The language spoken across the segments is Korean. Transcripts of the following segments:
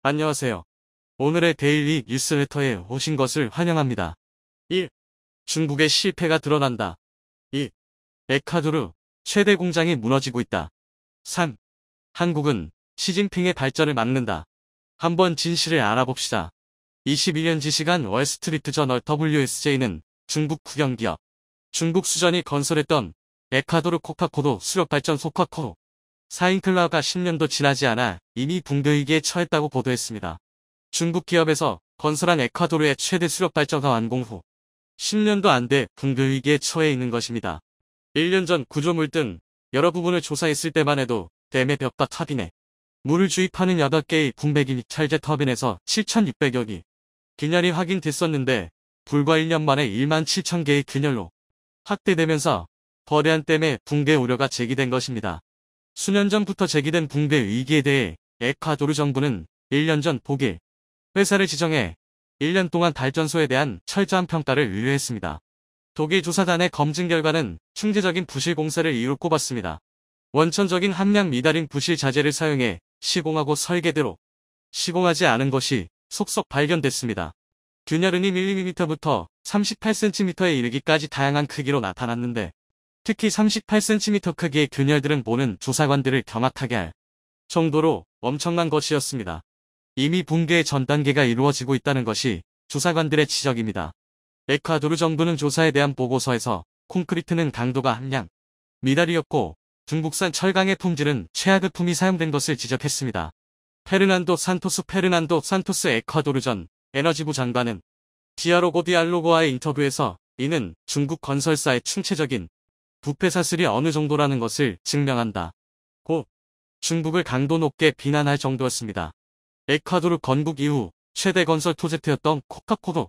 안녕하세요. 오늘의 데일리 뉴스레터에 오신 것을 환영합니다. 1. 중국의 실패가 드러난다. 2. 에콰도르 최대 공장이 무너지고 있다. 3. 한국은 시진핑의 발전을 막는다. 한번 진실을 알아봅시다. 21년 지시간 월스트리트 저널 WSJ는 중국 국영기업 중국 수전이 건설했던 에콰도르 코카코도 수력발전소 코카코 사인클라가 10년도 지나지 않아 이미 붕괴 위기에 처했다고 보도했습니다. 중국 기업에서 건설한 에콰도르의 최대 수력발전소 완공 후 10년도 안 돼 붕괴 위기에 처해 있는 것입니다. 1년 전 구조물 등 여러 부분을 조사했을 때만 해도 댐의 벽과 터빈에 물을 주입하는 8개의 분배기 철제 터빈에서 7,600여 기 균열이 확인됐었는데 불과 1년 만에 1만 7천 개의 균열로 확대되면서 거대한 댐의 붕괴 우려가 제기된 것입니다. 수년 전부터 제기된 붕괴 위기에 대해 에콰도르 정부는 1년 전 독일 회사를 지정해 1년 동안 발전소에 대한 철저한 평가를 의뢰했습니다. 독일 조사단의 검증 결과는 충제적인 부실 공사를 이유로 꼽았습니다. 원천적인 함량 미달인 부실 자재를 사용해 시공하고 설계대로 시공하지 않은 것이 속속 발견됐습니다. 균열은 1mm부터 38cm에 이르기까지 다양한 크기로 나타났는데 특히 38cm 크기의 균열들은 보는 조사관들을 경악하게 할 정도로 엄청난 것이었습니다. 이미 붕괴의 전 단계가 이루어지고 있다는 것이 조사관들의 지적입니다. 에콰도르 정부는 조사에 대한 보고서에서 콘크리트는 강도가 함량 미달이었고 중국산 철강의 품질은 최하급품이 사용된 것을 지적했습니다. 페르난도 산토스 에콰도르 전 에너지부 장관은 디아로고 디알로고와의 인터뷰에서 이는 중국 건설사의 충체적인 부패 사슬이 어느 정도라는 것을 증명한다. 고 중국을 강도 높게 비난할 정도였습니다. 에콰도르 건국 이후 최대 건설 프로젝트였던 코카코도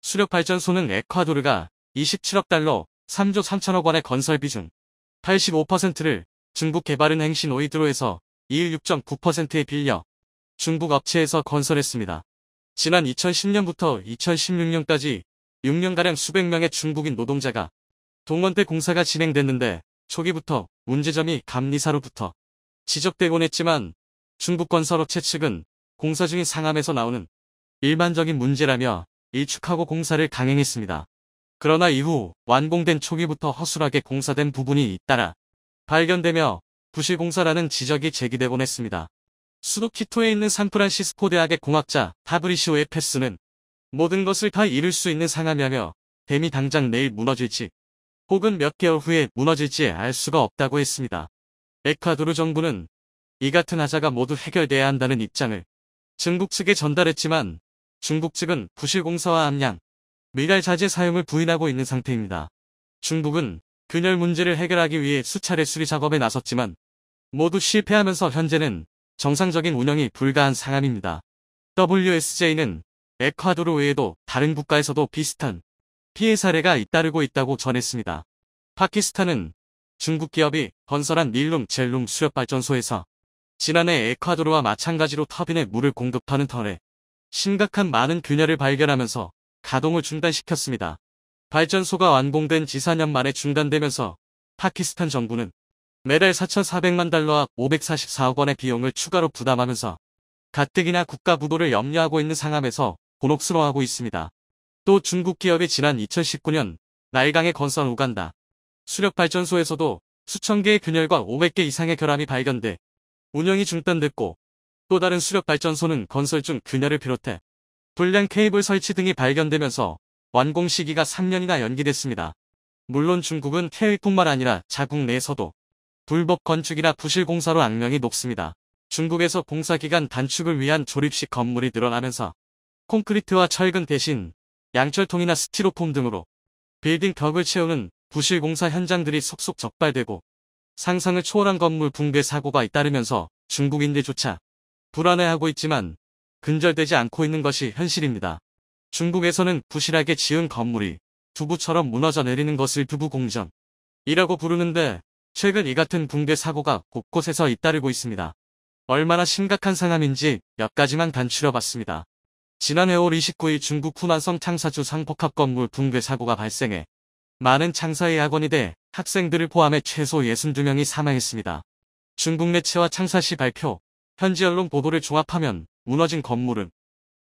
수력발전소는 에콰도르가 27억 달러 3조 3천억 원의 건설비 중 85%를 중국 개발은 행신오이드로에서 26.9%에 빌려 중국 업체에서 건설했습니다. 지난 2010년부터 2016년까지 6년가량 수백 명의 중국인 노동자가 동원돼 공사가 진행됐는데 초기부터 문제점이 감리사로부터 지적되곤 했지만 중국 건설업체 측은 공사 중인 상암에서 나오는 일반적인 문제라며 일축하고 공사를 강행했습니다. 그러나 이후 완공된 초기부터 허술하게 공사된 부분이 잇따라 발견되며 부실공사라는 지적이 제기되곤 했습니다. 수도 키토에 있는 산프란시스코 대학의 공학자 파브리시오 에페스는 모든 것을 다 잃을 수 있는 상암이라며 댐이 당장 내일 무너질지 혹은 몇 개월 후에 무너질지 알 수가 없다고 했습니다. 에콰도르 정부는 이 같은 하자가 모두 해결돼야 한다는 입장을 중국 측에 전달했지만 중국 측은 부실공사와 함량 미달 자재 사용을 부인하고 있는 상태입니다. 중국은 균열 문제를 해결하기 위해 수차례 수리 작업에 나섰지만 모두 실패하면서 현재는 정상적인 운영이 불가한 상황입니다. WSJ는 에콰도르 외에도 다른 국가에서도 비슷한 피해 사례가 잇따르고 있다고 전했습니다. 파키스탄은 중국 기업이 건설한 닐룸 젤룸 수력발전소에서 지난해 에콰도르와 마찬가지로 터빈에 물을 공급하는 터에 심각한 많은 균열을 발견하면서 가동을 중단시켰습니다. 발전소가 완공된 지 4년 만에 중단되면서 파키스탄 정부는 매달 4,400만 달러와 544억 원의 비용을 추가로 부담하면서 가뜩이나 국가 부도를 염려하고 있는 상황에서 곤혹스러워하고 있습니다. 또 중국 기업이 지난 2019년 나일강에 건설한 우간다 수력발전소에서도 수천 개의 균열과 500개 이상의 결함이 발견돼 운영이 중단됐고 또 다른 수력발전소는 건설 중 균열을 비롯해 불량 케이블 설치 등이 발견되면서 완공 시기가 3년이나 연기됐습니다. 물론 중국은 해외뿐만 아니라 자국 내에서도 불법 건축이나 부실 공사로 악명이 높습니다. 중국에서 공사 기간 단축을 위한 조립식 건물이 늘어나면서 콘크리트와 철근 대신 양철통이나 스티로폼 등으로 빌딩 벽을 채우는 부실 공사 현장들이 속속 적발되고 상상을 초월한 건물 붕괴 사고가 잇따르면서 중국인들조차 불안해하고 있지만 근절되지 않고 있는 것이 현실입니다. 중국에서는 부실하게 지은 건물이 두부처럼 무너져 내리는 것을 두부공정이라고 부르는데 최근 이 같은 붕괴 사고가 곳곳에서 잇따르고 있습니다. 얼마나 심각한 상황인지 몇 가지만 간추려봤습니다. 지난해 5월 29일 중국 후난성 창사주 상복합 건물 붕괴 사고가 발생해 많은 창사의 학원이 돼 학생들을 포함해 최소 62명이 사망했습니다. 중국 매체와 창사시 발표, 현지 언론 보도를 종합하면 무너진 건물은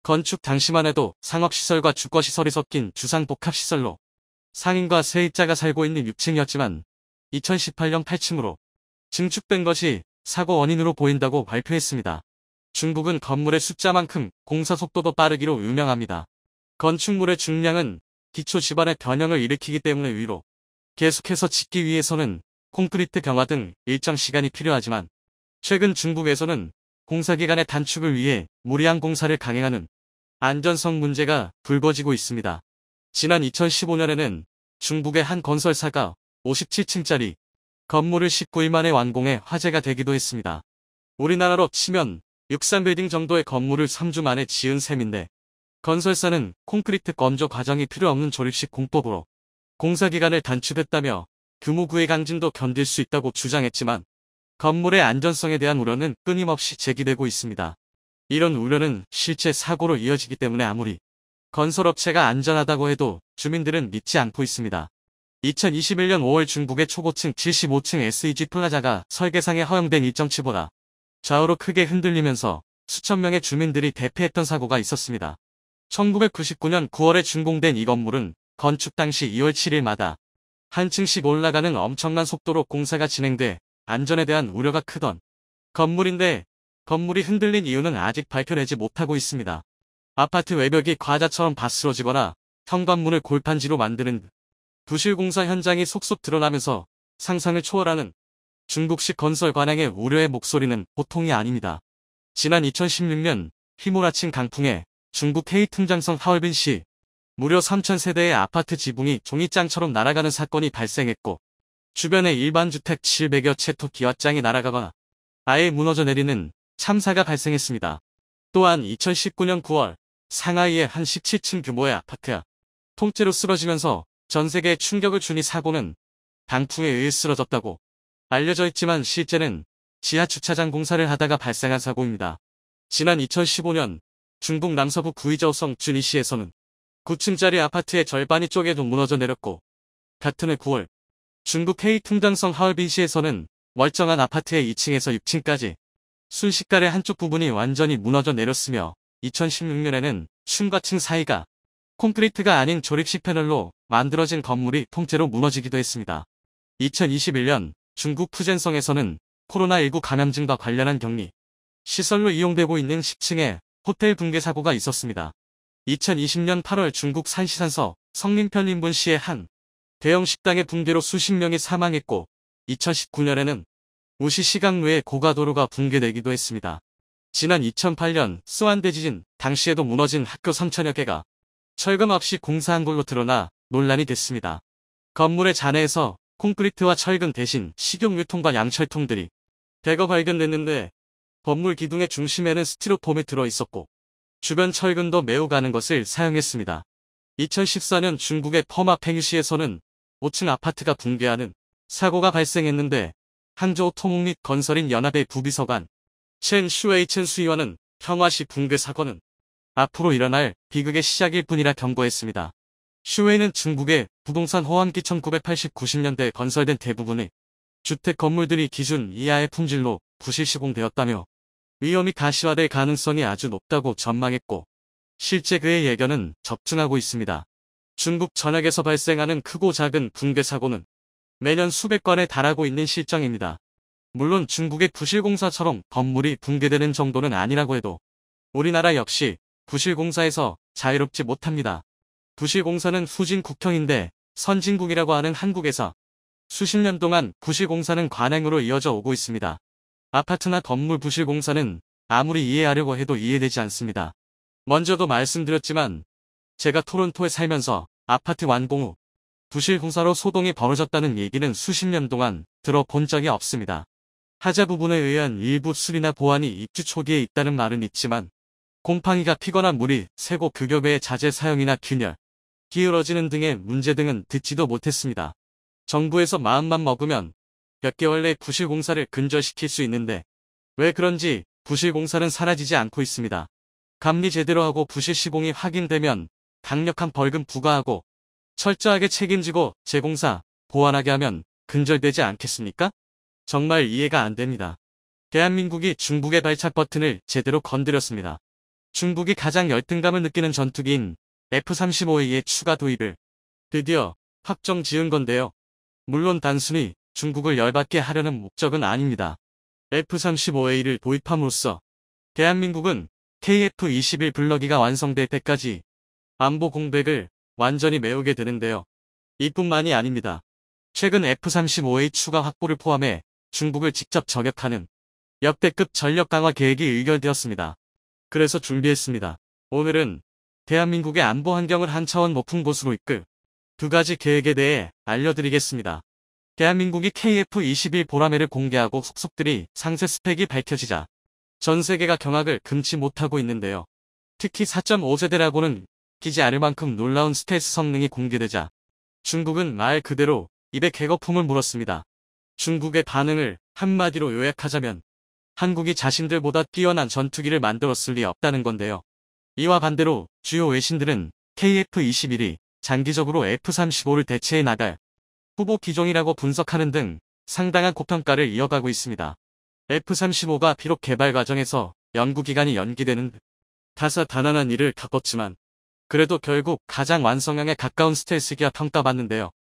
건축 당시만 해도 상업시설과 주거시설이 섞인 주상복합시설로 상인과 세입자가 살고 있는 6층이었지만 2018년 8층으로 증축된 것이 사고 원인으로 보인다고 발표했습니다. 중국은 건물의 숫자만큼 공사 속도도 빠르기로 유명합니다. 건축물의 중량은 기초 지반의 변형을 일으키기 때문에 위로 계속해서 짓기 위해서는 콘크리트 경화 등 일정 시간이 필요하지만 최근 중국에서는 공사기간의 단축을 위해 무리한 공사를 강행하는 안전성 문제가 불거지고 있습니다. 지난 2015년에는 중국의 한 건설사가 57층짜리 건물을 19일 만에 완공해 화제가 되기도 했습니다. 우리나라로 치면 63빌딩 정도의 건물을 3주 만에 지은 셈인데 건설사는 콘크리트 건조 과정이 필요 없는 조립식 공법으로 공사기간을 단축했다며 규모 구의 강진도 견딜 수 있다고 주장했지만 건물의 안전성에 대한 우려는 끊임없이 제기되고 있습니다. 이런 우려는 실제 사고로 이어지기 때문에 아무리 건설업체가 안전하다고 해도 주민들은 믿지 않고 있습니다. 2021년 5월 중국의 초고층 75층 SEG 플라자가 설계상에 허용된 일정치보다 좌우로 크게 흔들리면서 수천 명의 주민들이 대피했던 사고가 있었습니다. 1999년 9월에 준공된 이 건물은 건축 당시 2월 7일마다 한 층씩 올라가는 엄청난 속도로 공사가 진행돼 안전에 대한 우려가 크던 건물인데 건물이 흔들린 이유는 아직 밝혀내지 못하고 있습니다. 아파트 외벽이 과자처럼 바스러지거나 현관문을 골판지로 만드는 등 부실 공사 현장이 속속 드러나면서 상상을 초월하는 중국식 건설 관행의 우려의 목소리는 보통이 아닙니다. 지난 2016년 휘몰아친 강풍에 중국 헤이퉁장성 하얼빈시 무려 3,000세대의 아파트 지붕이 종이장처럼 날아가는 사건이 발생했고 주변의 일반 주택 700여 채 토기와장이 날아가거나 아예 무너져 내리는 참사가 발생했습니다. 또한 2019년 9월 상하이의 한 17층 규모의 아파트가 통째로 쓰러지면서 전 세계에 충격을 준 이 사고는 강풍에 의해 쓰러졌다고 알려져 있지만 실제는 지하 주차장 공사를 하다가 발생한 사고입니다. 지난 2015년 중국 남서부 구이저우성 주니시에서는 9층짜리 아파트의 절반이 쪼개도 무너져 내렸고 같은 해 9월 중국 헤이퉁장성 하얼빈시에서는 멀쩡한 아파트의 2층에서 6층까지 순식간에 한쪽 부분이 완전히 무너져 내렸으며 2016년에는 층과 층 사이가 콘크리트가 아닌 조립식 패널로 만들어진 건물이 통째로 무너지기도 했습니다. 2021년 중국 푸젠성에서는 코로나19 감염증과 관련한 격리 시설로 이용되고 있는 10층의 호텔 붕괴 사고가 있었습니다. 2020년 8월 중국 산시산서 성림편린분시의 한 대형 식당의 붕괴로 수십 명이 사망했고 2019년에는 우시 시강루의 고가도로가 붕괴되기도 했습니다. 지난 2008년 스완 대지진 당시에도 무너진 학교 3천여 개가 철근 없이 공사한 걸로 드러나 논란이 됐습니다. 건물의 잔해에서 콘크리트와 철근 대신 식용유통과 양철통들이 대거 발견됐는데 건물 기둥의 중심에는 스티로폼이 들어있었고 주변 철근도 매우 가는 것을 사용했습니다. 2014년 중국의 퍼마 팽유시에서는 5층 아파트가 붕괴하는 사고가 발생했는데 항저우 토목 및 건설인 연합의 부비서관 첸 슈웨이첸 수의원은 평화시 붕괴 사건은 앞으로 일어날 비극의 시작일 뿐이라 경고했습니다. 슈웨이는 중국의 부동산 호황기 1980-90년대에 건설된 대부분의 주택 건물들이 기준 이하의 품질로 부실 시공되었다며 위험이 가시화될 가능성이 아주 높다고 전망했고 실제 그의 예견은 적중하고 있습니다. 중국 전역에서 발생하는 크고 작은 붕괴 사고는 매년 수백 건에 달하고 있는 실정입니다. 물론 중국의 부실공사처럼 건물이 붕괴되는 정도는 아니라고 해도 우리나라 역시 부실공사에서 자유롭지 못합니다. 부실공사는 후진국형인데 선진국이라고 하는 한국에서 수십 년 동안 부실공사는 관행으로 이어져 오고 있습니다. 아파트나 건물 부실공사는 아무리 이해하려고 해도 이해되지 않습니다. 먼저도 말씀드렸지만 제가 토론토에 살면서 아파트 완공 후 부실공사로 소동이 벌어졌다는 얘기는 수십 년 동안 들어본 적이 없습니다. 하자 부분에 의한 일부 수리나 보완이 입주 초기에 있다는 말은 있지만 곰팡이가 피거나 물이 새고 급여배의 자재 사용이나 균열, 기울어지는 등의 문제 등은 듣지도 못했습니다. 정부에서 마음만 먹으면 몇 개월 내 부실공사를 근절시킬 수 있는데 왜 그런지 부실공사는 사라지지 않고 있습니다. 감리 제대로 하고 부실 시공이 확인되면 강력한 벌금 부과하고 철저하게 책임지고 재공사, 보완하게 하면 근절되지 않겠습니까? 정말 이해가 안 됩니다. 대한민국이 중국의 발작 버튼을 제대로 건드렸습니다. 중국이 가장 열등감을 느끼는 전투기인 F-35A의 추가 도입을 드디어 확정 지은 건데요. 물론 단순히 중국을 열받게 하려는 목적은 아닙니다. F-35A를 도입함으로써 대한민국은 KF-21 블러기가 완성될 때까지 안보 공백을 완전히 메우게 되는데요. 이뿐만이 아닙니다. 최근 F-35A 추가 확보를 포함해 중국을 직접 저격하는 역대급 전력 강화 계획이 의결되었습니다. 그래서 준비했습니다. 오늘은 대한민국의 안보 환경을 한 차원 높은 곳으로 이끌 두 가지 계획에 대해 알려드리겠습니다. 대한민국이 KF-21 보라매를 공개하고 속속들이 상세 스펙이 밝혀지자 전 세계가 경악을 금치 못하고 있는데요. 특히 4.5세대라고는 끼지 않을 만큼 놀라운 스텔스 성능이 공개되자 중국은 말 그대로 입에 개거품을 물었습니다. 중국의 반응을 한마디로 요약하자면 한국이 자신들보다 뛰어난 전투기를 만들었을 리 없다는 건데요. 이와 반대로 주요 외신들은 KF-21이 장기적으로 F-35를 대체해 나갈 후보 기종이라고 분석하는 등 상당한 고평가를 이어가고 있습니다. F-35가 비록 개발 과정에서 연구기간이 연기되는 듯 다사다난한 일을 겪었지만 그래도 결국 가장 완성형에 가까운 스텔스기가 평가받는데요.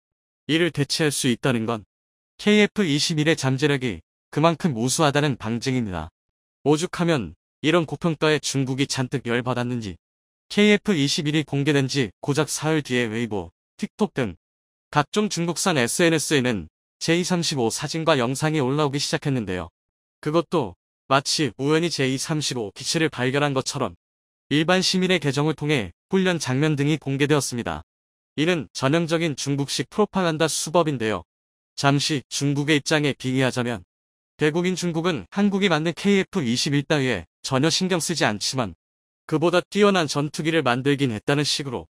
이를 대체할 수 있다는 건 KF-21의 잠재력이 그만큼 우수하다는 방증입니다. 오죽하면 이런 고평가에 중국이 잔뜩 열받았는지 KF-21이 공개된 지 고작 사흘 뒤에 웨이보, 틱톡 등 각종 중국산 SNS에는 J-35 사진과 영상이 올라오기 시작했는데요. 그것도 마치 우연히 J-35 기체를 발견한 것처럼 일반 시민의 계정을 통해 훈련 장면 등이 공개되었습니다. 이는 전형적인 중국식 프로파간다 수법인데요. 잠시 중국의 입장에 비의하자면 대국인 중국은 한국이 만든 KF-21 따위에 전혀 신경 쓰지 않지만 그보다 뛰어난 전투기를 만들긴 했다는 식으로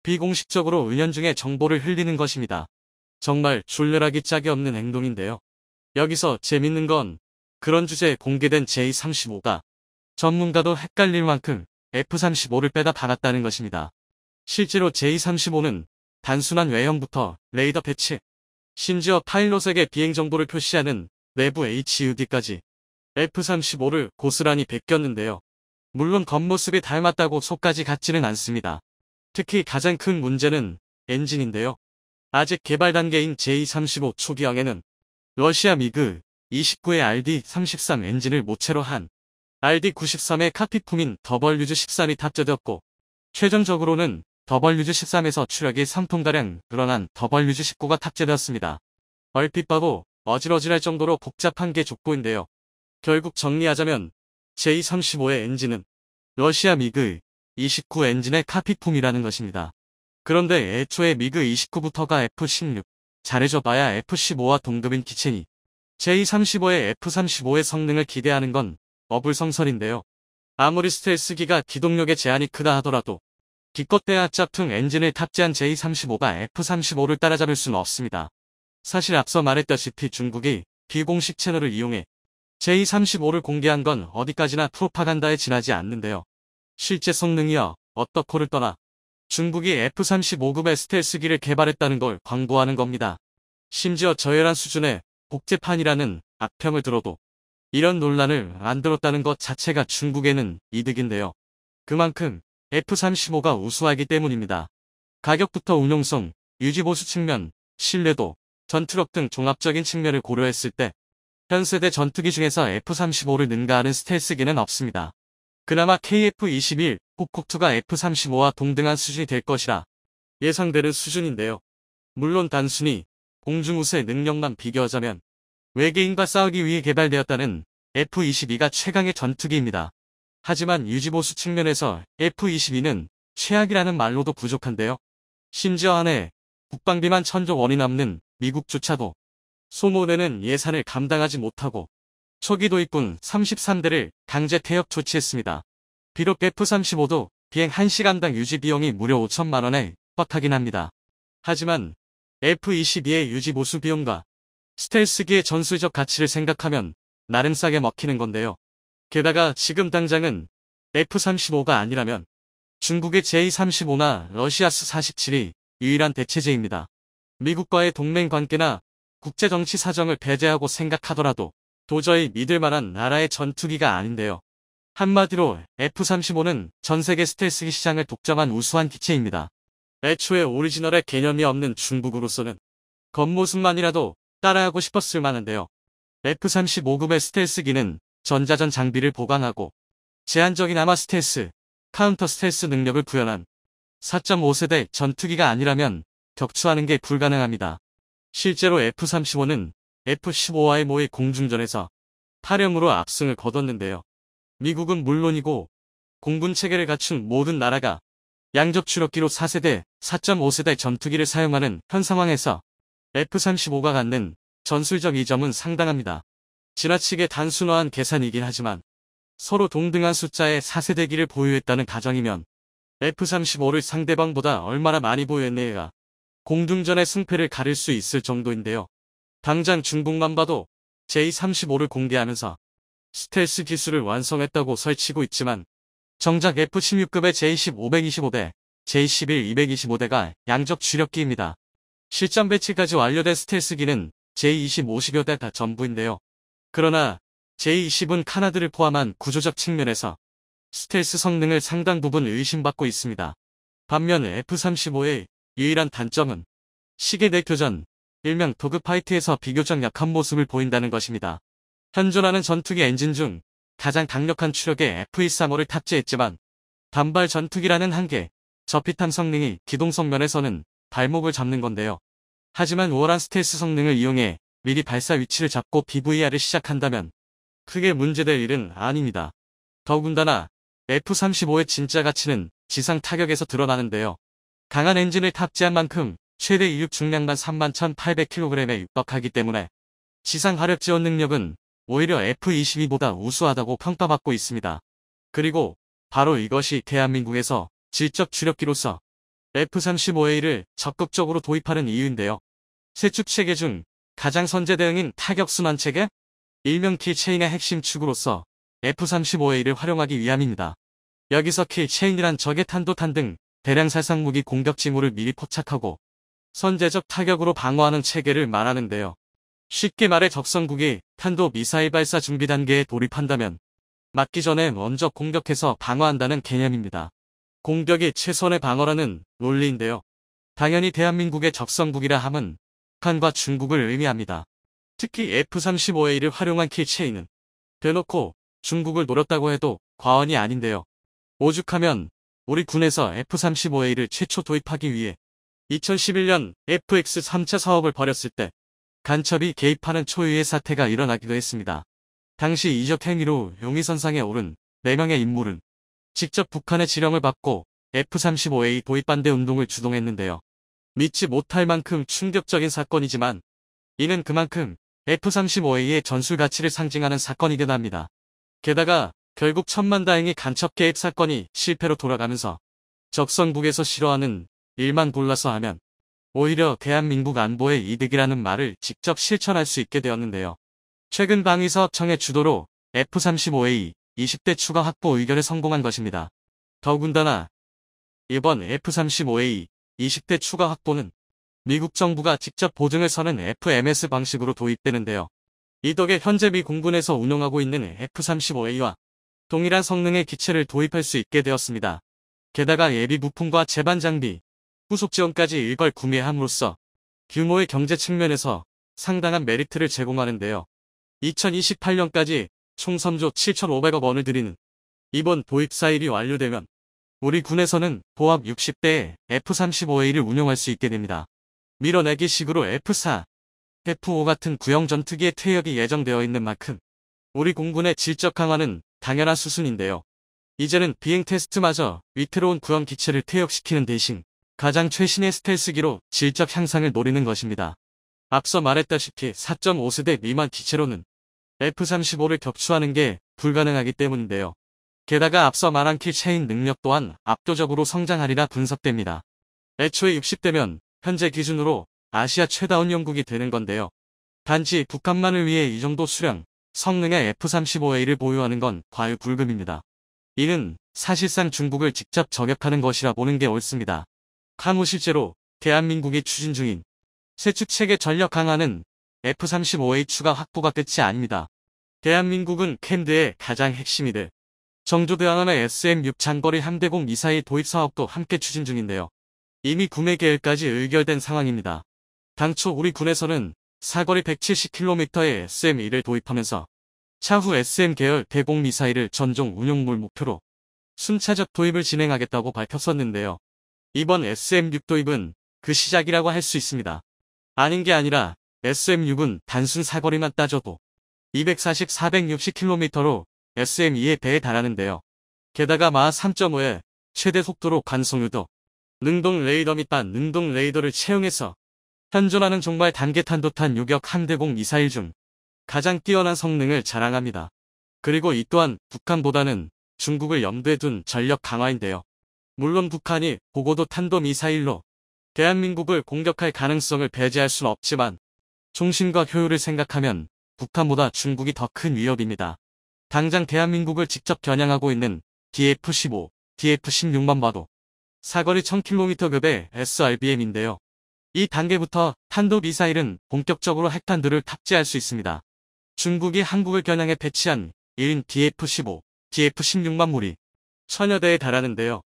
비공식적으로 은연중에 정보를 흘리는 것입니다. 정말 졸렬하기 짝이 없는 행동인데요. 여기서 재밌는 건 그런 주제에 공개된 J-35가 전문가도 헷갈릴 만큼 F-35를 빼다 박았다는 것입니다. 실제로 J-35는 단순한 외형부터 레이더 배치, 심지어 파일럿에게 비행 정보를 표시하는 내부 HUD까지 F-35를 고스란히 베꼈는데요. 물론 겉모습이 닮았다고 속까지 같지는 않습니다. 특히 가장 큰 문제는 엔진인데요. 아직 개발 단계인 J-35 초기형에는 러시아 미그 29의 RD-33 엔진을 모체로 한 RD-93의 카피품인 WZ-13이 탑재되었고 최종적으로는 WZ-13에서 추력이 3톤가량 늘어난 WZ-19가 탑재되었습니다. 얼핏 봐도 어질어질할 정도로 복잡한 게 족보인데요. 결국 정리하자면 J-35의 엔진은 러시아 미그 29 엔진의 카피품이라는 것입니다. 그런데 애초에 미그 29부터가 F-16, 잘해줘봐야 F-15와 동급인 기체니 J-35의 F-35의 성능을 기대하는 건 어불성설인데요. 아무리 스텔스기가 기동력에 제한이 크다 하더라도 기껏 대야 짝퉁 엔진을 탑재한 J-35가 F-35를 따라잡을 수는 없습니다. 사실 앞서 말했다시피 중국이 비공식 채널을 이용해 J-35를 공개한 건 어디까지나 프로파간다에 지나지 않는데요. 실제 성능이야 어떻고를 떠나 중국이 F-35급의 스텔스기를 개발했다는 걸 광고하는 겁니다. 심지어 저열한 수준의 복제판이라는 악평을 들어도 이런 논란을 안 들었다는 것 자체가 중국에는 이득인데요. 그만큼 F-35가 우수하기 때문입니다. 가격부터 운용성, 유지보수 측면, 신뢰도, 전투력 등 종합적인 측면을 고려했을 때 현 세대 전투기 중에서 F-35를 능가하는 스텔스기는 없습니다. 그나마 KF-21, 폭콕2가 F-35와 동등한 수준이 될 것이라 예상되는 수준인데요. 물론 단순히 공중우세 능력만 비교하자면 외계인과 싸우기 위해 개발되었다는 F-22가 최강의 전투기입니다. 하지만 유지보수 측면에서 F-22는 최악이라는 말로도 부족한데요. 심지어 한 해 국방비만 1,000조 원이 남는 미국조차도 소모되는 예산을 감당하지 못하고 초기 도입군 33대를 강제 퇴역 조치했습니다. 비록 F-35도 비행 1시간당 유지 비용이 무려 5천만 원에 육박하긴 합니다. 하지만 F-22의 유지 보수 비용과 스텔스기의 전술적 가치를 생각하면 나름 싸게 먹히는 건데요. 게다가 지금 당장은 F-35가 아니라면 중국의 J-35나 러시아 수-47이 유일한 대체제입니다. 미국과의 동맹 관계나 국제정치 사정을 배제하고 생각하더라도 도저히 믿을 만한 나라의 전투기가 아닌데요. 한마디로 F-35는 전 세계 스텔스 시장을 독점한 우수한 기체입니다. 애초에 오리지널의 개념이 없는 중국으로서는 겉모습만이라도 따라하고 싶었을 만한데요. F-35급의 스텔스기는 전자전 장비를 보강하고 제한적이나마 스텔스, 카운터 스텔스 능력을 구현한 4.5세대 전투기가 아니라면 격추하는 게 불가능합니다. 실제로 F-35는 F-15와의 모의 공중전에서 파렴으로 압승을 거뒀는데요. 미국은 물론이고 공군 체계를 갖춘 모든 나라가 양적 추력기로 4세대, 4.5세대 전투기를 사용하는 현 상황에서 F-35가 갖는 전술적 이점은 상당합니다. 지나치게 단순화한 계산이긴 하지만 서로 동등한 숫자의 4세대기를 보유했다는 가정이면 F-35를 상대방보다 얼마나 많이 보유했느냐가 공중전의 승패를 가릴 수 있을 정도인데요. 당장 중국만 봐도 J-35를 공개하면서 스텔스 기술을 완성했다고 설치고 있지만 정작 F-16급의 J-10-525대, J-11-225대가 양적 주력기입니다. 실전 배치까지 완료된 스텔스기는 J-20-50여대가 전부인데요. 그러나 J-20은 카나드를 포함한 구조적 측면에서 스텔스 성능을 상당 부분 의심받고 있습니다. 반면 F-35의 유일한 단점은 시계대 교전, 일명 도그파이트에서 비교적 약한 모습을 보인다는 것입니다. 현존하는 전투기 엔진 중 가장 강력한 추력의 F-135를 탑재했지만 단발 전투기라는 한계, 저피탐 성능이 기동성 면에서는 발목을 잡는 건데요. 하지만 우월한 스텔스 성능을 이용해 미리 발사 위치를 잡고 BVR을 시작한다면 크게 문제될 일은 아닙니다. 더군다나 F-35의 진짜 가치는 지상 타격에서 드러나는데요. 강한 엔진을 탑재한 만큼 최대 이륙 중량만 31,800kg에 육박하기 때문에 지상 화력 지원 능력은 오히려 F-22보다 우수하다고 평가받고 있습니다. 그리고 바로 이것이 대한민국에서 질적 주력기로서 F-35A를 적극적으로 도입하는 이유인데요. 세축 체계 중 가장 선제 대응인 타격 순환 체계? 일명 킬체인의 핵심 축으로서 F-35A를 활용하기 위함입니다. 여기서 킬체인이란 적의 탄도탄 등 대량 살상 무기 공격 징후를 미리 포착하고 선제적 타격으로 방어하는 체계를 말하는데요. 쉽게 말해 적성국이 탄도 미사일 발사 준비 단계에 돌입한다면 맞기 전에 먼저 공격해서 방어한다는 개념입니다. 공격이 최선의 방어라는 논리인데요. 당연히 대한민국의 적성국이라 함은 북한과 중국을 의미합니다. 특히 F-35A를 활용한 킬체인은 대놓고 중국을 노렸다고 해도 과언이 아닌데요. 오죽하면 우리 군에서 F-35A를 최초 도입하기 위해 2011년 FX 3차 사업을 벌였을 때 간첩이 개입하는 초유의 사태가 일어나기도 했습니다. 당시 이적 행위로 용의선상에 오른 4명의 인물은 직접 북한의 지령을 받고 F-35A 도입 반대 운동을 주동했는데요. 믿지 못할 만큼 충격적인 사건이지만 이는 그만큼 F-35A의 전술 가치를 상징하는 사건이기도 합니다. 게다가 결국 천만다행히 간첩 개입 사건이 실패로 돌아가면서 적성국에서 싫어하는 일만 골라서 하면 오히려 대한민국 안보의 이득이라는 말을 직접 실천할 수 있게 되었는데요. 최근 방위사업청의 주도로 F-35A 20대 추가 확보 의결에 성공한 것입니다. 더군다나 이번 F-35A 20대 추가 확보는 미국 정부가 직접 보증을 서는 FMS 방식으로 도입되는데요. 이 덕에 현재 미 공군에서 운용하고 있는 F-35A와 동일한 성능의 기체를 도입할 수 있게 되었습니다. 게다가 예비 부품과 제반 장비, 후속 지원까지 일괄 구매함으로써 규모의 경제 측면에서 상당한 메리트를 제공하는데요. 2028년까지 총 3조 7,500억 원을 들이는 이번 도입 사일이 완료되면 우리 군에서는 보합 60대의 F-35A를 운용할 수 있게 됩니다. 밀어내기식으로 F-4, F-5 같은 구형 전투기의 퇴역이 예정되어 있는 만큼 우리 공군의 질적 강화는 당연한 수순인데요. 이제는 비행 테스트마저 위태로운 구형 기체를 퇴역시키는 대신 가장 최신의 스텔스기로 질적 향상을 노리는 것입니다. 앞서 말했다시피 4.5세대 미만 기체로는 F-35를 격추하는 게 불가능하기 때문인데요. 게다가 앞서 말한 킬체인 능력 또한 압도적으로 성장하리라 분석됩니다. 애초에 60대면 현재 기준으로 아시아 최다운 영국이 되는 건데요. 단지 북한만을 위해 이 정도 수량, 성능의 F-35A를 보유하는 건 과유불급입니다. 이는 사실상 중국을 직접 저격하는 것이라 보는 게 옳습니다. 향후 실제로 대한민국이 추진 중인 세축체계 전력 강화는 F-35A 추가 확보가 끝이 아닙니다. 대한민국은 캔드의 가장 핵심이 될 정조대왕함의 SM-6 장거리 함대공 미사일 도입 사업도 함께 추진 중인데요. 이미 구매 계획까지 의결된 상황입니다. 당초 우리 군에서는 사거리 170km의 SM-1을 도입하면서 차후 SM 계열 대공 미사일을 전종 운용물 목표로 순차적 도입을 진행하겠다고 밝혔었는데요. 이번 SM-6 도입은 그 시작이라고 할 수 있습니다. 아닌 게 아니라 SM-6은 단순 사거리만 따져도 240-460km로 SM-2의 배에 달하는데요. 게다가 마하 3.5의 최대 속도로 관성유도, 능동 레이더 및 반능동 레이더를 채용해서 현존하는 정말 단계탄도탄 요격 함대공 미사일 중 가장 뛰어난 성능을 자랑합니다. 그리고 이 또한 북한보다는 중국을 염두에 둔 전력 강화인데요. 물론 북한이 고고도 탄도 미사일로 대한민국을 공격할 가능성을 배제할 순 없지만 총신과 효율을 생각하면 북한보다 중국이 더 큰 위협입니다. 당장 대한민국을 직접 겨냥하고 있는 DF-15, DF-16만 봐도 사거리 1000km급의 SRBM인데요. 이 단계부터 탄도미사일은 본격적으로 핵탄두를 탑재할 수 있습니다. 중국이 한국을 겨냥해 배치한 1인 DF-15, DF-16만 몰이 1000여 대에 달하는데요.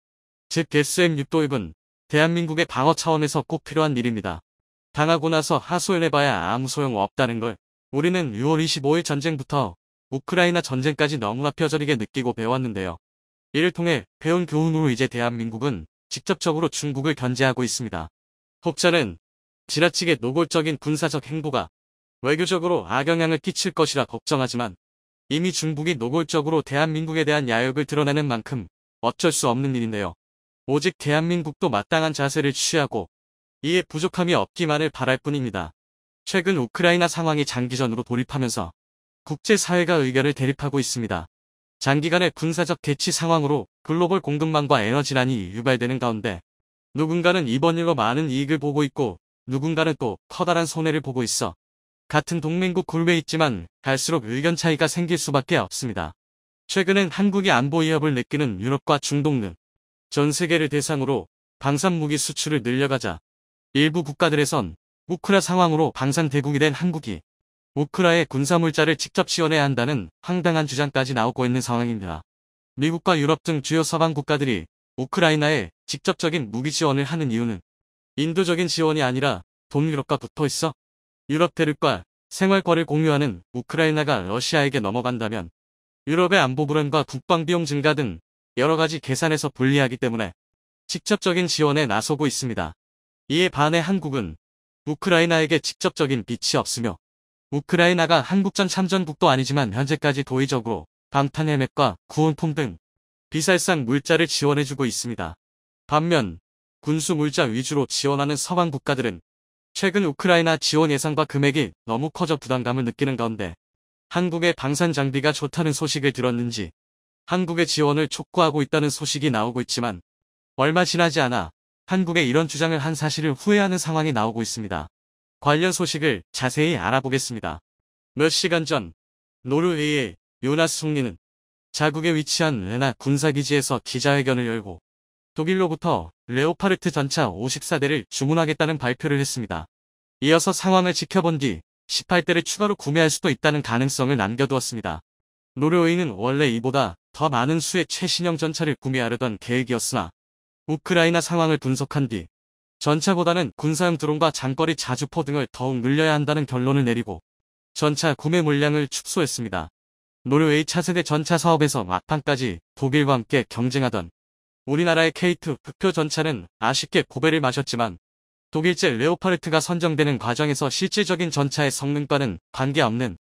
즉 SM-6 도입은 대한민국의 방어 차원에서 꼭 필요한 일입니다. 당하고 나서 하소연해봐야 아무 소용 없다는 걸 우리는 6월 25일 전쟁부터 우크라이나 전쟁까지 너무나 뼈저리게 느끼고 배웠는데요. 이를 통해 배운 교훈으로 이제 대한민국은 직접적으로 중국을 견제하고 있습니다. 혹자는 지나치게 노골적인 군사적 행보가 외교적으로 악영향을 끼칠 것이라 걱정하지만 이미 중국이 노골적으로 대한민국에 대한 야욕을 드러내는 만큼 어쩔 수 없는 일인데요. 오직 대한민국도 마땅한 자세를 취하고 이에 부족함이 없기만을 바랄 뿐입니다. 최근 우크라이나 상황이 장기전으로 돌입하면서 국제사회가 의견을 대립하고 있습니다. 장기간의 군사적 대치 상황으로 글로벌 공급망과 에너지난이 유발되는 가운데 누군가는 이번 일로 많은 이익을 보고 있고 누군가는 또 커다란 손해를 보고 있어 같은 동맹국 굴에 있지만 갈수록 의견 차이가 생길 수밖에 없습니다. 최근엔 한국이 안보 위협을 느끼는 유럽과 중동 등 전 세계를 대상으로 방산무기 수출을 늘려가자 일부 국가들에선 우크라 상황으로 방산대국이 된 한국이 우크라의 군사물자를 직접 지원해야 한다는 황당한 주장까지 나오고 있는 상황입니다. 미국과 유럽 등 주요 서방 국가들이 우크라이나에 직접적인 무기 지원을 하는 이유는 인도적인 지원이 아니라 동유럽과 붙어 있어 유럽 대륙과 생활권을 공유하는 우크라이나가 러시아에게 넘어간다면 유럽의 안보 불안과 국방비용 증가 등 여러가지 계산에서 불리하기 때문에 직접적인 지원에 나서고 있습니다. 이에 반해 한국은 우크라이나에게 직접적인 빚이 없으며 우크라이나가 한국전 참전국도 아니지만 현재까지 도의적으로 방탄 헬멧과 구원품 등 비살상 물자를 지원해주고 있습니다. 반면 군수 물자 위주로 지원하는 서방 국가들은 최근 우크라이나 지원 예산과 금액이 너무 커져 부담감을 느끼는 가운데 한국의 방산 장비가 좋다는 소식을 들었는지 한국의 지원을 촉구하고 있다는 소식이 나오고 있지만 얼마 지나지 않아 한국의 이런 주장을 한 사실을 후회하는 상황이 나오고 있습니다. 관련 소식을 자세히 알아보겠습니다. 몇 시간 전 노르웨이의 요나스 총리는 자국에 위치한 레나 군사기지에서 기자회견을 열고 독일로부터 레오파르트 전차 54대를 주문하겠다는 발표를 했습니다. 이어서 상황을 지켜본 뒤 18대를 추가로 구매할 수도 있다는 가능성을 남겨두었습니다. 노르웨이는 원래 이보다 더 많은 수의 최신형 전차를 구매하려던 계획이었으나 우크라이나 상황을 분석한 뒤 전차보다는 군사용 드론과 장거리 자주포 등을 더욱 늘려야 한다는 결론을 내리고 전차 구매 물량을 축소했습니다. 노르웨이 차세대 전차 사업에서 막판까지 독일과 함께 경쟁하던 우리나라의 K2 흑표 전차는 아쉽게 고배를 마셨지만 독일제 레오파르트가 선정되는 과정에서 실질적인 전차의 성능과는 관계없는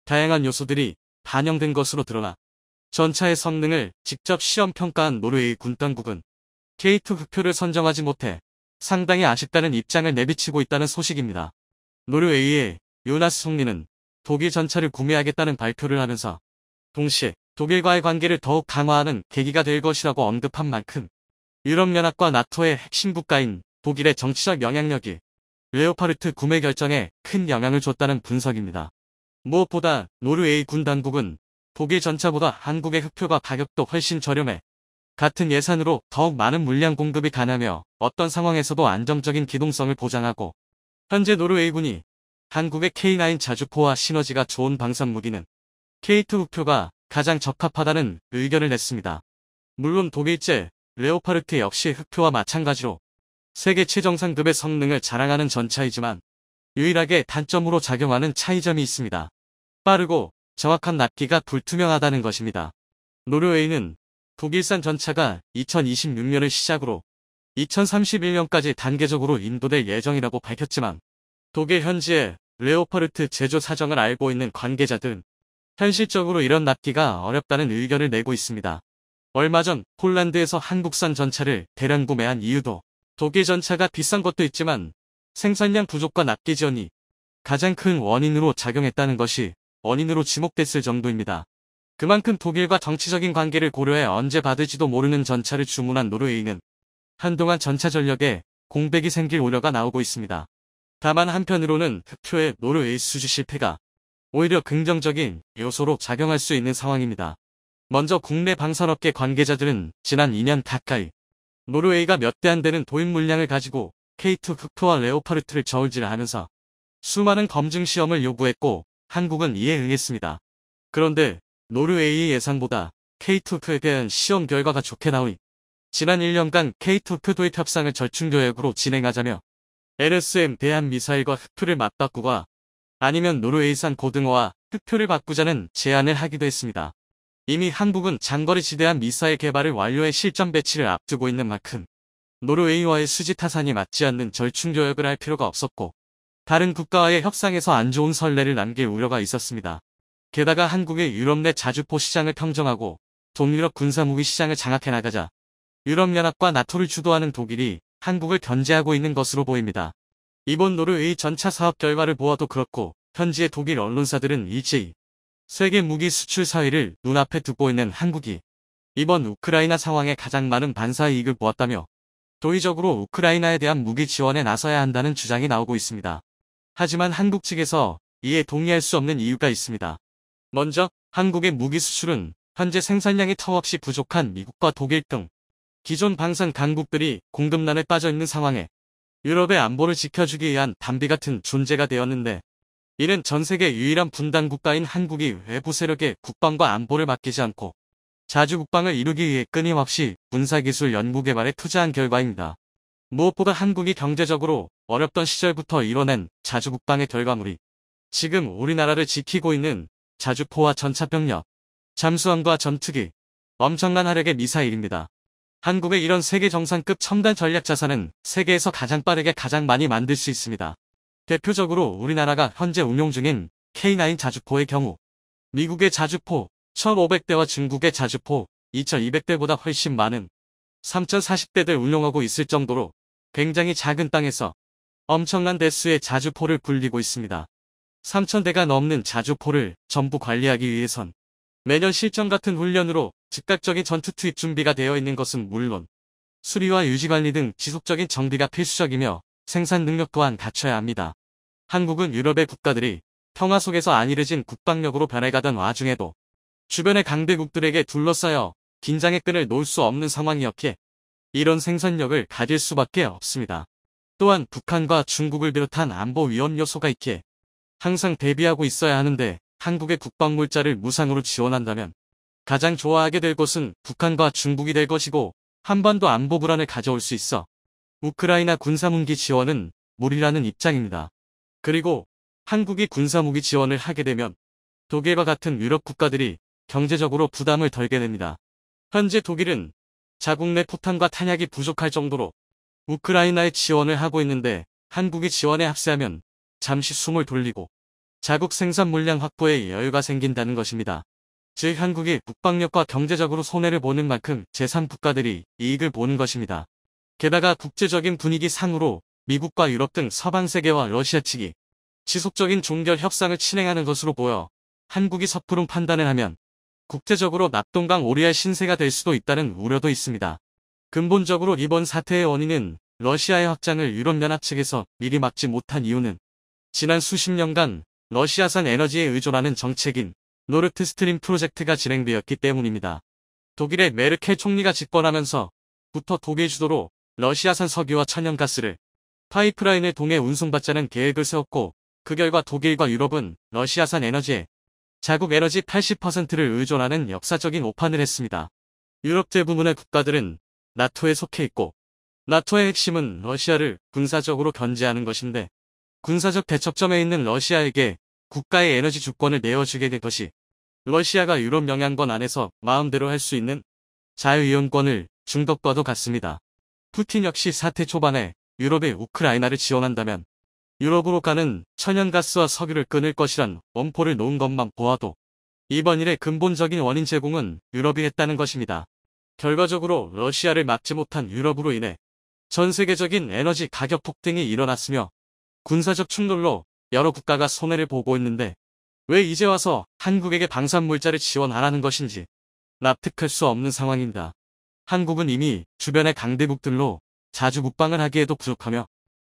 다양한 요소들이 반영된 것으로 드러나 전차의 성능을 직접 시험 평가한 노르웨이 군당국은 K2 흑표를 선정하지 못해 상당히 아쉽다는 입장을 내비치고 있다는 소식입니다. 노르웨이의 요나스 총리는 독일 전차를 구매하겠다는 발표를 하면서 동시에 독일과의 관계를 더욱 강화하는 계기가 될 것이라고 언급한 만큼 유럽연합과 나토의 핵심 국가인 독일의 정치적 영향력이 레오파르트 구매 결정에 큰 영향을 줬다는 분석입니다. 무엇보다 노르웨이 군 당국은 독일 전차보다 한국의 흑표가 가격도 훨씬 저렴해 같은 예산으로 더욱 많은 물량 공급이 가능하며 어떤 상황에서도 안정적인 기동성을 보장하고 현재 노르웨이군이 한국의 K9 자주포와 시너지가 좋은 방산 무기는 K2 흑표가 가장 적합하다는 의견을 냈습니다. 물론 독일제 레오파르트 역시 흑표와 마찬가지로 세계 최정상급의 성능을 자랑하는 전차이지만 유일하게 단점으로 작용하는 차이점이 있습니다. 빠르고 정확한 납기가 불투명하다는 것입니다. 노르웨이는 독일산 전차가 2026년을 시작으로 2031년까지 단계적으로 인도될 예정이라고 밝혔지만 독일 현지의 레오파르트 제조 사정을 알고 있는 관계자들은 현실적으로 이런 납기가 어렵다는 의견을 내고 있습니다. 얼마 전 폴란드에서 한국산 전차를 대량 구매한 이유도 독일 전차가 비싼 것도 있지만 생산량 부족과 납기 지연이 가장 큰 원인으로 작용했다는 것이 원인으로 지목됐을 정도입니다. 그만큼 독일과 정치적인 관계를 고려해 언제 받을지도 모르는 전차를 주문한 노르웨이는 한동안 전차 전력에 공백이 생길 우려가 나오고 있습니다. 다만 한편으로는 흑표의 노르웨이 수주 실패가 오히려 긍정적인 요소로 작용할 수 있는 상황입니다. 먼저 국내 방산업계 관계자들은 지난 2년 가까이 노르웨이가 몇 대 안 되는 도입 물량을 가지고 K2 흑표와 레오파르트를 저울질하면서 수많은 검증 시험을 요구했고 한국은 이에 응했습니다. 그런데 노르웨이의 예상보다 K2흑표에 대한 시험 결과가 좋게 나오니 지난 1년간 K2 흑표 도입 협상을 절충교역으로 진행하자며 LSM 대한미사일과 흑표를 맞바꾸거나 아니면 노르웨이산 고등어와 흑표를 바꾸자는 제안을 하기도 했습니다. 이미 한국은 장거리 지대한 미사일 개발을 완료해 실전 배치를 앞두고 있는 만큼 노르웨이와의 수지 타산이 맞지 않는 절충교역을 할 필요가 없었고 다른 국가와의 협상에서 안 좋은 선례를 남길 우려가 있었습니다. 게다가 한국의 유럽 내 자주포 시장을 평정하고 동유럽 군사무기 시장을 장악해 나가자 유럽연합과 나토를 주도하는 독일이 한국을 견제하고 있는 것으로 보입니다. 이번 노르웨이 전차 사업 결과를 보아도 그렇고 현지의 독일 언론사들은 일제히 세계 무기 수출 4위를 눈앞에 두고 있는 한국이 이번 우크라이나 상황에 가장 많은 반사 이익을 보았다며 도의적으로 우크라이나에 대한 무기 지원에 나서야 한다는 주장이 나오고 있습니다. 하지만 한국 측에서 이에 동의할 수 없는 이유가 있습니다. 먼저 한국의 무기 수출은 현재 생산량이 턱없이 부족한 미국과 독일 등 기존 방산 강국들이 공급난에 빠져 있는 상황에 유럽의 안보를 지켜주기 위한 담비 같은 존재가 되었는데 이는 전 세계 유일한 분단 국가인 한국이 외부 세력의 국방과 안보를 맡기지 않고 자주 국방을 이루기 위해 끊임없이 군사기술 연구개발에 투자한 결과입니다. 무엇보다 한국이 경제적으로 어렵던 시절부터 이뤄낸 자주 국방의 결과물이 지금 우리나라를 지키고 있는 자주포와 전차병력, 잠수함과 전투기, 엄청난 화력의 미사일입니다. 한국의 이런 세계 정상급 첨단 전략 자산은 세계에서 가장 빠르게 가장 많이 만들 수 있습니다. 대표적으로 우리나라가 현재 운용 중인 K9 자주포의 경우 미국의 자주포 1500대와 중국의 자주포 2200대보다 훨씬 많은 3040대들 운용하고 있을 정도로 굉장히 작은 땅에서 엄청난 대수의 자주포를 굴리고 있습니다. 3000대가 넘는 자주포를 전부 관리하기 위해선 매년 실전 같은 훈련으로 즉각적인 전투 투입 준비가 되어 있는 것은 물론 수리와 유지관리 등 지속적인 정비가 필수적이며 생산 능력 또한 갖춰야 합니다. 한국은 유럽의 국가들이 평화 속에서 안일해진 국방력으로 변해가던 와중에도 주변의 강대국들에게 둘러싸여 긴장의 끈을 놓을 수 없는 상황이었기에 이런 생산력을 가질 수밖에 없습니다. 또한 북한과 중국을 비롯한 안보 위험 요소가 있기에 항상 대비하고 있어야 하는데 한국의 국방물자를 무상으로 지원한다면 가장 좋아하게 될 것은 북한과 중국이 될 것이고 한반도 안보 불안을 가져올 수 있어 우크라이나 군사무기 지원은 무리라는 입장입니다. 그리고 한국이 군사무기 지원을 하게 되면 독일과 같은 유럽 국가들이 경제적으로 부담을 덜게 됩니다. 현재 독일은 자국 내 포탄과 탄약이 부족할 정도로 우크라이나에 지원을 하고 있는데 한국이 지원에 합세하면 잠시 숨을 돌리고 자국 생산 물량 확보에 여유가 생긴다는 것입니다. 즉 한국이 국방력과 경제적으로 손해를 보는 만큼 제3국가들이 이익을 보는 것입니다. 게다가 국제적인 분위기 상으로 미국과 유럽 등 서방 세계와 러시아 측이 지속적인 종결 협상을 진행하는 것으로 보여 한국이 섣부른 판단을 하면 국제적으로 낙동강 오리알 신세가 될 수도 있다는 우려도 있습니다. 근본적으로 이번 사태의 원인은 러시아의 확장을 유럽연합 측에서 미리 막지 못한 이유는 지난 수십 년간 러시아산 에너지에 의존하는 정책인 노르트 스트림 프로젝트가 진행되었기 때문입니다. 독일의 메르켈 총리가 집권하면서부터 독일 주도로 러시아산 석유와 천연가스를 파이프라인을 통해 운송받자는 계획을 세웠고 그 결과 독일과 유럽은 러시아산 에너지에 자국 에너지 80%를 의존하는 역사적인 오판을 했습니다. 유럽 대부분의 국가들은 나토에 속해 있고 나토의 핵심은 러시아를 군사적으로 견제하는 것인데 군사적 대척점에 있는 러시아에게 국가의 에너지 주권을 내어주게 된 것이 러시아가 유럽 영향권 안에서 마음대로 할 수 있는 자유이용권을 준 것과도 같습니다. 푸틴 역시 사태 초반에 유럽이 우크라이나를 지원한다면 유럽으로 가는 천연가스와 석유를 끊을 것이란 엄포를 놓은 것만 보아도 이번 일의 근본적인 원인 제공은 유럽이 했다는 것입니다. 결과적으로 러시아를 막지 못한 유럽으로 인해 전 세계적인 에너지 가격 폭등이 일어났으며 군사적 충돌로 여러 국가가 손해를 보고 있는데 왜 이제 와서 한국에게 방산물자를 지원 안 하는 것인지 납득할 수 없는 상황입니다. 한국은 이미 주변의 강대국들로 자주 국방을 하기에도 부족하며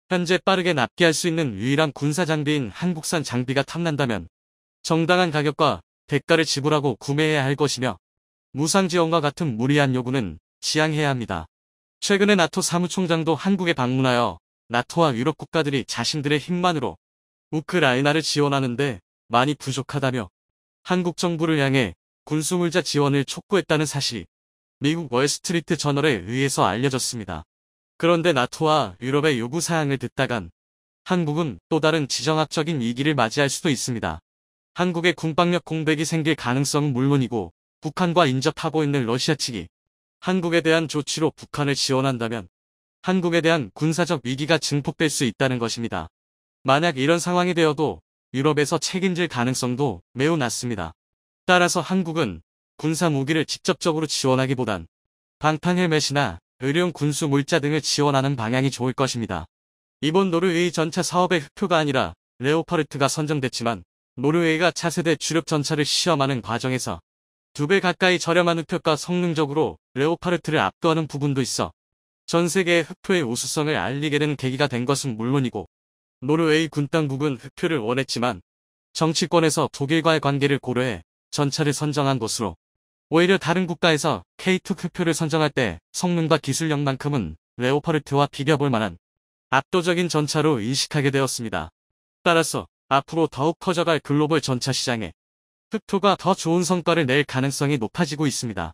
현재 빠르게 납기할 수 있는 유일한 군사 장비인 한국산 장비가 탐난다면 정당한 가격과 대가를 지불하고 구매해야 할 것이며 무상 지원과 같은 무리한 요구는 지양해야 합니다. 최근에 나토 사무총장도 한국에 방문하여 나토와 유럽 국가들이 자신들의 힘만으로 우크라이나를 지원하는데 많이 부족하다며 한국 정부를 향해 군수물자 지원을 촉구했다는 사실이 미국 월스트리트 저널에 의해서 알려졌습니다. 그런데 나토와 유럽의 요구 사항을 듣다간 한국은 또 다른 지정학적인 위기를 맞이할 수도 있습니다. 한국의 군방력 공백이 생길 가능성은 물론이고 북한과 인접하고 있는 러시아 측이 한국에 대한 조치로 북한을 지원한다면 한국에 대한 군사적 위기가 증폭될 수 있다는 것입니다. 만약 이런 상황이 되어도 유럽에서 책임질 가능성도 매우 낮습니다. 따라서 한국은 군사 무기를 직접적으로 지원하기보단 방탄 헬멧이나 의료용 군수 물자 등을 지원하는 방향이 좋을 것입니다. 이번 노르웨이 전차 사업의 흑표가 아니라 레오파르트가 선정됐지만 노르웨이가 차세대 주력 전차를 시험하는 과정에서 2배 가까이 저렴한 흑표가 성능적으로 레오파르트를 압도하는 부분도 있어 전 세계의 흑표의 우수성을 알리게 되는 계기가 된 것은 물론이고 노르웨이 군 당국은 흑표를 원했지만 정치권에서 독일과의 관계를 고려해 전차를 선정한 것으로 오히려 다른 국가에서 K2 흑표를 선정할 때 성능과 기술력만큼은 레오파르트와 비벼볼 만한 압도적인 전차로 인식하게 되었습니다. 따라서 앞으로 더욱 커져갈 글로벌 전차 시장에 흑표가 더 좋은 성과를 낼 가능성이 높아지고 있습니다.